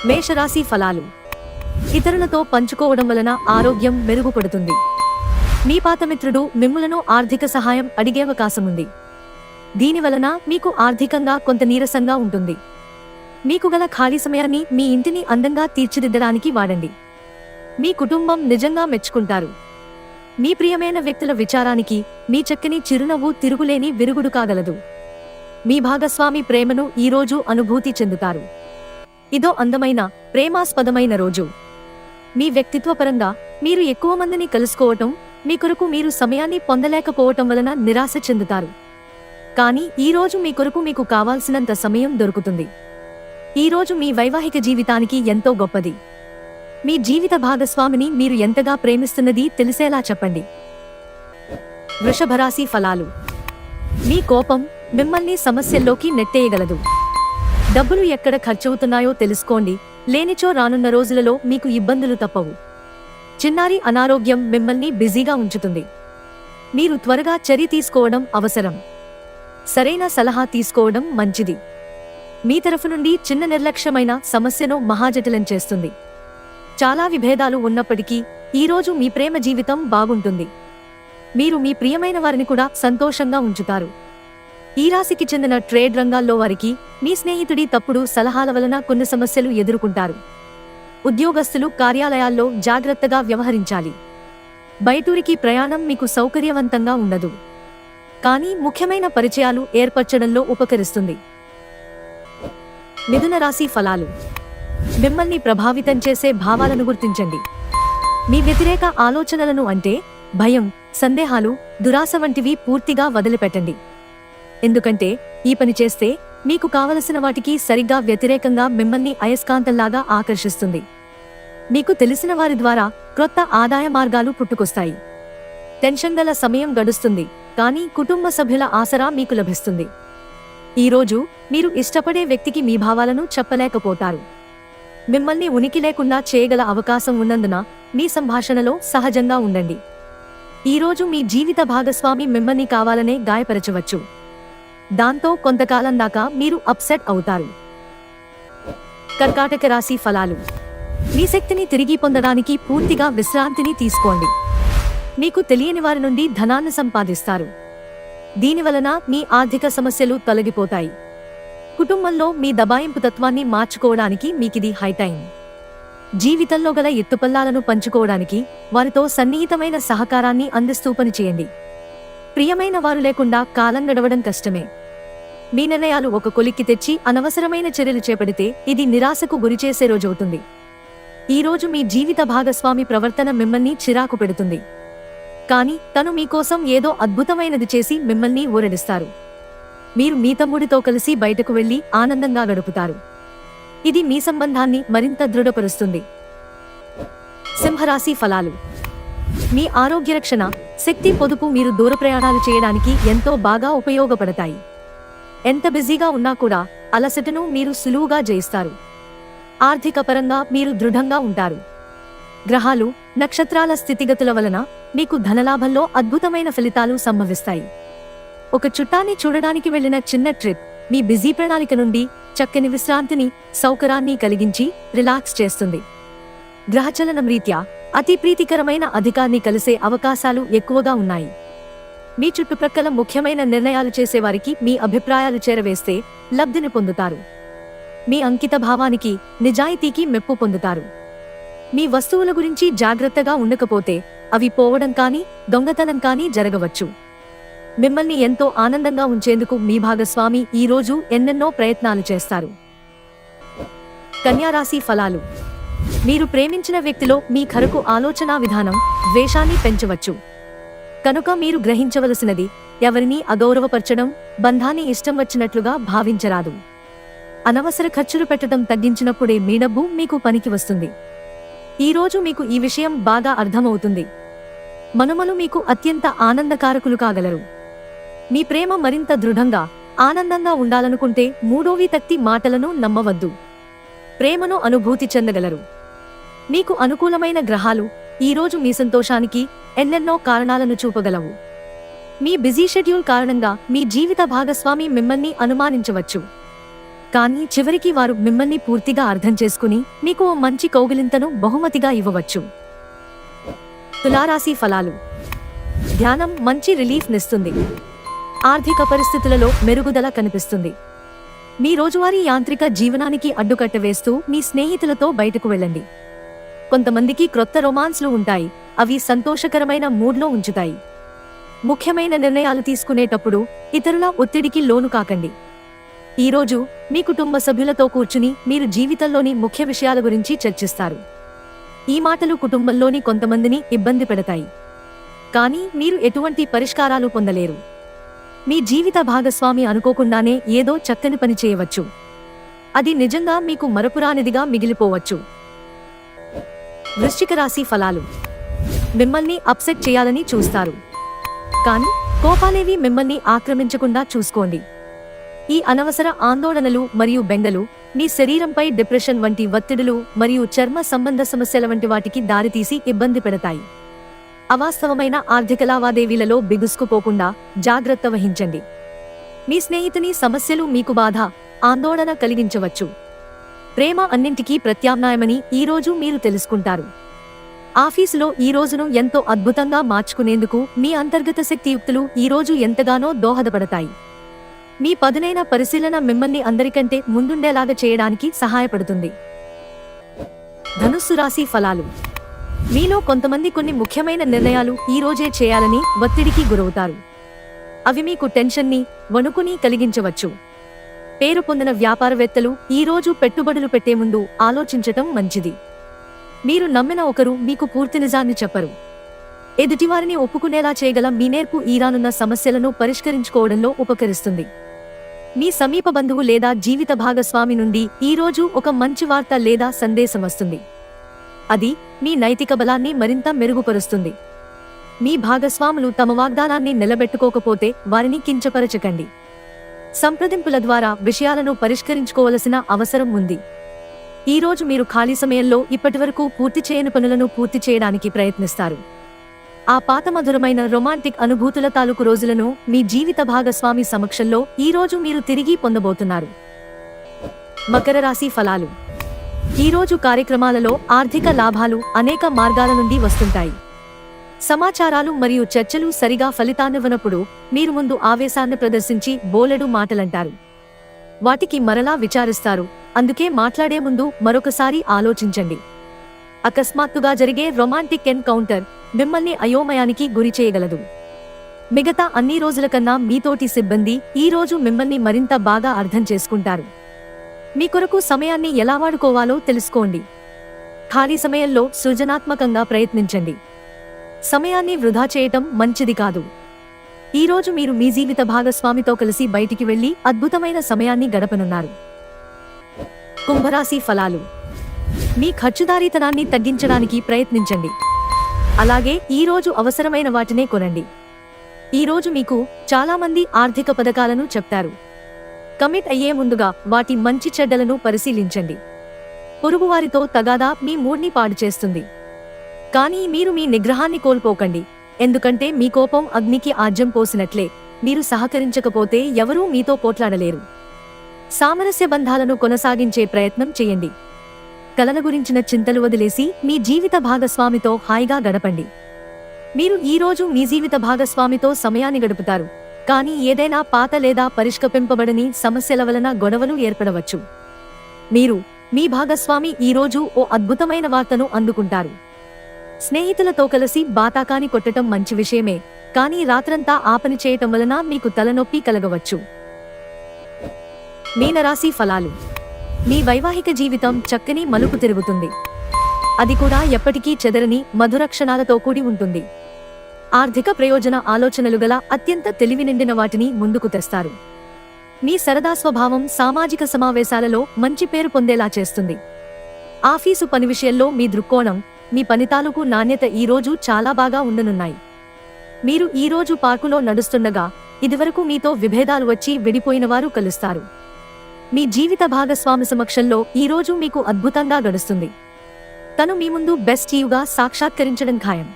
మేషరాశి ఫలాలు. ఇతరులతో పంచుకోవడం వలన ఆరోగ్యం మెరుగుపడుతుంది. మీ పాత మిత్రుడు మిమ్ములను ఆర్థిక సహాయం అడిగే అవకాశముంది. దీనివలన మీకు ఆర్థికంగా కొంత నీరసంగా ఉంటుంది. మీకు గల ఖాళీ సమయాన్ని మీ ఇంటిని అందంగా తీర్చిదిద్దడానికి వాడండి. మీ కుటుంబం నిజంగా మెచ్చుకుంటారు. మీ ప్రియమైన వ్యక్తుల విచారానికి మీ చక్కని చిరునవ్వు తిరుగులేని విరుగుడు కాగలదు. మీ భాగస్వామి ప్రేమను ఈరోజు అనుభూతి చెందుతారు. ఇదో అందమైన ప్రేమాస్పదమైన రోజు. మీ వ్యక్తిత్వపరంగా మీరు ఎక్కువ మందిని కలుసుకోవటం, మీ కొరకు మీరు సమయాన్ని పొందలేకపోవటం వలన నిరాశ చెందుతారు. కానీ ఈరోజు మీ కొరకు మీకు కావాల్సినంత సమయం దొరుకుతుంది. ఈరోజు మీ వైవాహిక జీవితానికి ఎంతో గొప్పది. మీ జీవిత భాగస్వామిని మీరు ఎంతగా ప్రేమిస్తున్నది తెలిసేలా చెప్పండి. వృషభరాశి ఫలాలు. మీ కోపం మిమ్మల్ని సమస్యల్లోకి నెట్టేయగలదు. డబ్బులు ఎక్కడ ఖర్చవుతున్నాయో తెలుసుకోండి, లేనిచో రానున్న రోజులలో మీకు ఇబ్బందులు తప్పవు. చిన్నారి అనారోగ్యం మిమ్మల్ని బిజీగా ఉంచుతుంది. మీరు త్వరగా చర్య తీసుకోవడం అవసరం. సరైన సలహా తీసుకోవడం మంచిది. మీ తరఫు నుండి చిన్న నిర్లక్ష్యమైన సమస్యను మహాజటిలం చేస్తుంది. చాలా విభేదాలు ఉన్నప్పటికీ ఈరోజు మీ ప్రేమ జీవితం బాగుంటుంది. మీరు మీ ప్రియమైన వారిని కూడా సంతోషంగా ఉంచుతారు. ఈ రాశికి చెందిన ట్రేడ్ రంగాల్లో వారికి మీ స్నేహితుడి తప్పుడు సలహాల వలన కొన్ని సమస్యలు ఎదుర్కొంటారు. ఉద్యోగస్తులు కార్యాలయాల్లో జాగ్రత్తగా వ్యవహరించాలి. బయటూరికి ప్రయాణం మీకు సౌకర్యవంతంగా ఉండదు, కానీ ముఖ్యమైన పరిచయాలు ఏర్పరచడంలో ఉపకరిస్తుంది. మిథున రాశి ఫలాలు. మిమ్మల్ని ప్రభావితం చేసే భావాలను గుర్తించండి. మీ వ్యతిరేక ఆలోచనలను అంటే భయం, సందేహాలు, దురాశ వంటివి పూర్తిగా వదిలిపెట్టండి. ఎందుకంటే ఈ పని చేస్తే మీకు కావలసిన వాటికి సరిగ్గా వ్యతిరేకంగా మిమ్మల్ని అయస్కాంతంలాగా ఆకర్షిస్తుంది. మీకు తెలిసిన వారి ద్వారా క్రొత్త ఆదాయ మార్గాలు పుట్టుకొస్తాయి. టెన్షన్ గల సమయం గడుస్తుంది, కానీ కుటుంబ సభ్యుల ఆసరా మీకు లభిస్తుంది. ఈరోజు మీరు ఇష్టపడే వ్యక్తికి మీ భావాలను చెప్పలేకపోతారు. మిమ్మల్ని ఉనికి లేకుండా చేయగల అవకాశం ఉన్నందున మీ సంభాషణలో సహజంగా ఉండండి. ఈరోజు మీ జీవిత భాగస్వామి మిమ్మల్ని కావాలనే గాయపరచవచ్చు. దాంతో కొంతకాలం దాకా మీరు అప్సెట్ అవుతారు. కర్కాటక రాశి ఫలాలు. మీ శక్తిని తిరిగి పొందడానికి పూర్తిగా విశ్రాంతిని తీసుకోండి. మీకు తెలియని వారి నుండి ధనాన్ని సంపాదిస్తారు. దీనివలన మీ ఆర్థిక సమస్యలు తొలగిపోతాయి. కుటుంబంలో మీ దబాయింపు తత్వాన్ని మార్చుకోవడానికి మీకిది హైటైం. జీవితంలో గల ఎత్తుపల్లాలను పంచుకోవడానికి వారితో సన్నిహితమైన సహకారాన్ని అందిస్తూ పనిచేయండి. ప్రియమైన వారు లేకుండా కాలం గడవడం కష్టమే. మీ నిర్ణయాలు ఒక కొలిక్కి తెచ్చి అనవసరమైన చర్యలు చేపడితే ఇది నిరాశకు గురిచేసే రోజవుతుంది. ఈరోజు మీ జీవిత భాగస్వామి ప్రవర్తన మిమ్మల్ని చిరాకు పెడుతుంది, కానీ తను మీకోసం ఏదో అద్భుతమైనది చేసి మిమ్మల్ని ఊరడిస్తారు. మీరు మీ తమ్ముడితో కలిసి బయటకు వెళ్లి ఆనందంగా గడుపుతారు. ఇది మీ సంబంధాన్ని మరింత దృఢపరుస్తుంది. సింహరాశి ఫలాలు. మీ ఆరోగ్య రక్షణ, శక్తి పొదుపు మీరు దూర ప్రయాణాలు చేయడానికి ఎంతో బాగా ఉపయోగపడతాయి. ఎంత బిజీగా ఉన్నా కూడా అలసటను మీరు సులువుగా జయిస్తారు. ఆర్థిక పరంగా మీరు దృఢంగా ఉంటారు. గ్రహాలు, నక్షత్రాల స్థితిగతుల వలన మీకు ధనలాభంలో అద్భుతమైన ఫలితాలు సంభవిస్తాయి. ఒక చుట్టాన్ని చూడడానికి వెళ్లిన చిన్న ట్రిప్ మీ బిజీ ప్రణాళిక నుండి చక్కని విశ్రాంతిని, సౌకర్యాన్ని కలిగించి రిలాక్స్ చేస్తుంది. గ్రహచలనం రీత్యా అతి ప్రీతికరమైన అధికారిని కలిసే అవకాశాలు ఎక్కువగా ఉన్నాయి. మీ చుట్టుప్రక్కల ముఖ్యమైన నిర్ణయాలు చేసేవారికి మీ అభిప్రాయాలు చేరవేస్తే లబ్ధిని పొందుతారు. మీ అంకిత భావానికి, నిజాయితీకి మెప్పు పొందుతారు. మీ వస్తువుల గురించి జాగ్రత్తగా ఉండకపోతే అవి పోవడం కానీ, దొంగతనం కానీ జరగవచ్చు. మిమ్మల్ని ఎంతో ఆనందంగా ఉంచేందుకు మీ భాగస్వామి ఈరోజు ఎన్నెన్నో ప్రయత్నాలు చేస్తారు. కన్యారాశి ఫలాలు. మీరు ప్రేమించిన వ్యక్తిలో మీ ఖరకు ఆలోచనా విధానం ద్వేషాన్ని పెంచవచ్చు. కనుక మీరు గ్రహించవలసినది, ఎవరినీ అగౌరవపరచడం, బంధాన్ని ఇష్టం వచ్చినట్లుగా భావించరాదు. అనవసర ఖర్చులు పెట్టడం తగ్గించినప్పుడే మీ డబ్బు మీకు పనికి వస్తుంది. ఈరోజు మీకు ఈ విషయం బాగా అర్థమవుతుంది. మనుమలు మీకు అత్యంత ఆనందకారకులు కాగలరు. మీ ప్రేమ మరింత దృఢంగా, ఆనందంగా ఉండాలనుకుంటే మూడో వ్యక్తి మాటలను నమ్మవద్దు. ప్రేమను అనుభూతి చెందగలరు. మీకు అనుకూలమైన గ్రహాలు ఈరోజు మీ సంతోషానికి ఎన్నెన్నో కారణాలను చూపగలవు. మీ బిజీ షెడ్యూల్ కారణంగా మీ జీవిత భాగస్వామి మిమ్మల్ని అనుమానించవచ్చు. కానీ చివరికి వారు మిమ్మల్ని పూర్తిగా అర్థం చేసుకుని మీకు ఓ మంచి కౌగిలింతను బహుమతిగా ఇవ్వవచ్చు. తులారాశి ఫలాలు. ధ్యానం మంచి రిలీఫ్ నిస్తుంది. ఆర్థిక పరిస్థితులలో మెరుగుదల కనిపిస్తుంది. మీ రోజువారీ యాంత్రిక జీవనానికి అడ్డుకట్ట వేస్తూ మీ స్నేహితులతో బయటకు వెళ్ళండి. కొంతమందికి క్రొత్త రొమాన్స్లు ఉంటాయి, అవి సంతోషకరమైన మూడ్లో ఉంచుతాయి. ముఖ్యమైన నిర్ణయాలు తీసుకునేటప్పుడు ఇతరుల ఒత్తిడికి లోను కాకండి. ఈరోజు మీ కుటుంబ సభ్యులతో కూర్చుని మీరు జీవితంలోని ముఖ్య విషయాల గురించి చర్చిస్తారు. ఈ మాటలు కుటుంబంలోని కొంతమందిని ఇబ్బంది పెడతాయి, కానీ మీరు ఎటువంటి పరిష్కారాలు పొందలేరు. మీ జీవిత భాగస్వామి అనుకోకుండానే ఏదో చక్కని పని చేయవచ్చు. అది నిజంగా మీకు మరపురానిదిగా మిగిలిపోవచ్చు. వృశ్చిక రాశి ఫలాలు. మిమ్మల్ని అప్సెట్ చేయాలని చూస్తారు, కానీ కోపాలేవి మిమ్మల్ని ఆక్రమించకుండా చూసుకోండి. ఈ అనవసర ఆందోళనలు మరియు బెంగలు మీ శరీరంపై డిప్రెషన్ వంటి ఒత్తిడులు మరియు చర్మ సంబంధ సమస్యల వంటి వాటికి దారితీసి ఇబ్బంది పెడతాయి. అవాస్తవమైన ఆర్థిక లావాదేవీలలో బిగుసుకుపోకుండా జాగ్రత్త వహించండి. మీ స్నేహితుని సమస్యలు మీకు బాధ, ఆందోళన కలిగించవచ్చు. ప్రేమ అన్నింటికీ ప్రత్యామ్నాయమని ఈరోజు మీరు తెలుసుకుంటారు. ఆఫీసులో ఈ రోజును ఎంతో అద్భుతంగా మార్చుకునేందుకు మీ అంతర్గత శక్తియుక్తులు ఈరోజు ఎంతగానో దోహదపడతాయి. మీ పదునైన పరిశీలన మిమ్మల్ని అందరికంటే ముందుండేలాగా చేయడానికి సహాయపడుతుంది. ధనుస్సు రాశి ఫలాలు. మీలో కొంతమంది కొన్ని ముఖ్యమైన నిర్ణయాలు ఈ రోజే చేయాలని ఒత్తిడికి గురవుతారు. అవి మీకు టెన్షన్ని, వణుకుని కలిగించవచ్చు. పేరు పొందిన వ్యాపారవేత్తలు ఈ రోజు పెట్టుబడులు పెట్టే ముందు ఆలోచించటం మంచిది. మీరు నమ్మిన ఒకరు మీకు పూర్తి నిజాన్ని చెప్పరు. ఎదుటివారిని ఒప్పుకునేలా చేయగల మీ నేర్పు ఈ రానున్న సమస్యలను పరిష్కరించుకోవడంలో ఉపకరిస్తుంది. మీ సమీప బంధువు లేదా జీవిత భాగస్వామి నుండి ఈ రోజు ఒక మంచి వార్త లేదా సందేశం వస్తుంది. అది మీ నైతిక బలాన్ని మరింత మెరుగుపరుస్తుంది. మీ భాగస్వాములు తమ వాగ్దానాన్ని నిలబెట్టుకోకపోతే వారిని కించపరచకండి. సంప్రదింపుల ద్వారా విషయాలను పరిష్కరించుకోవలసిన అవసరం ఉంది. ఈ రోజు మీరు ఖాళీ సమయంలో ఇప్పటివరకు పూర్తి చేయని పనులను పూర్తి చేయడానికి ప్రయత్నిస్తారు. ఆ పాత మధురమైన రొమాంటిక్ అనుభూతుల తాలూకు రోజులను మీ జీవిత భాగస్వామి సమక్షంలో ఈ రోజు మీరు తిరిగి పొందబోతున్నారు. మకర రాశి ఫలాలు. ఈ రోజు కార్యక్రమాలలో ఆర్థిక లాభాలు అనేక మార్గాల నుండి వస్తుంటాయి. సమాచారాలు మరియు చర్చలు సరిగా ఫలితాన్నివ్వనప్పుడు మీరు ముందు ఆవేశాన్ని ప్రదర్శించి బోలెడు మాటలంటారు. వాటికి మరలా విచారిస్తారు. అందుకే మాట్లాడే ముందు మరొకసారి ఆలోచించండి. అకస్మాత్తుగా జరిగే రొమాంటిక్ ఎన్కౌంటర్ మిమ్మల్ని అయోమయానికి గురి చేయగలదు. మిగతా అన్ని రోజుల కన్నా మీతోటి సిబ్బంది ఈ రోజు మిమ్మల్ని మరింత బాగా అర్థం చేసుకుంటారు. మీ కొరకు సమయాన్ని ఎలా వాడుకోవాలో తెలుసుకోండి. ఖాళీ సమయంలో సృజనాత్మకంగా ప్రయత్నించండి. సమయాన్ని వృధా చేయటం మంచిది కాదు. ఈ రోజు మీరు మీ జీవిత భాగస్వామితో కలిసి బయటికి వెళ్లి అద్భుతమైన సమయాన్ని గడపనున్నారు. కుంభరాశి ఫలాలు. మీ ఖర్చుదారీతనాన్ని తగ్గించడానికి ప్రయత్నించండి. అలాగే ఈ రోజు అవసరమైన వాటినే కొనండి. ఈ రోజు మీకు చాలా మంది ఆర్థిక పథకాలను చెప్తారు. కమిట్ అయ్యే ముందుగా వాటి మంచి చెడ్డలను పరిశీలించండి. పొరుగువారితో తగాదా మీ మూడ్ని పాడు చేస్తుంది. కానీ మీరు మీ నిగ్రహాన్ని కోల్పోకండి, ఎందుకంటే మీ కోపం అగ్నికి ఆజ్యం పోసినట్లే. మీరు సహకరించకపోతే ఎవరూ మీతో పోట్లాడలేరు. సామరస్య బంధాలను కొనసాగించే ప్రయత్నం చేయండి. కలల గురించిన చింతలు వదిలేసి మీ జీవిత భాగస్వామితో హాయిగా గడపండి. మీరు ఈ రోజు మీ జీవిత భాగస్వామితో సమయాన్ని గడుపుతారు, కానీ ఏదైనా పాత లేదా పరిష్కరింపబడని సమస్యల వలన గొడవలు ఏర్పడవచ్చు. మీరు మీ భాగస్వామి ఈ రోజు ఓ అద్భుతమైన వార్తను అందుకుంటారు. స్నేహితులతో కలిసి బాతాకాని కొట్టటం మంచి విషయమే, కానీ రాత్రంతా ఆ పని చేయటం వలన మీకు తలనొప్పి కలగవచ్చు. మీనరాశి ఫలాలు. మీ వైవాహిక జీవితం చక్కని మలుపు తిరుగుతుంది. అది కూడా ఎప్పటికీ చెదరని మధుర క్షణాలతో కూడి ఉంటుంది. ఆర్థిక ప్రయోజన ఆలోచనలు గల అత్యంత తెలివి నిండిన వాటిని ముందుకు తెస్తారు. మీ సరదా స్వభావం సామాజిక సమావేశాలలో మంచి పేరు పొందేలా చేస్తుంది. ఆఫీసు పని విషయంలో మీ దృక్కోణం, మీ పని తాలూకు నాణ్యత ఈ రోజు చాలా బాగా ఉండనున్నాయి. మీరు ఈ రోజు పార్కులో నడుస్తుండగా ఇదివరకు మీతో విభేదాలు వచ్చి విడిపోయిన వారు కలుస్తారు. మీ జీవిత భాగస్వామి సమక్షంలో ఈ రోజు మీకు అద్భుతంగా గడుస్తుంది. తను మీ ముందు బెస్ట్ యూగా సాక్షాత్కరించడం ఖాయం.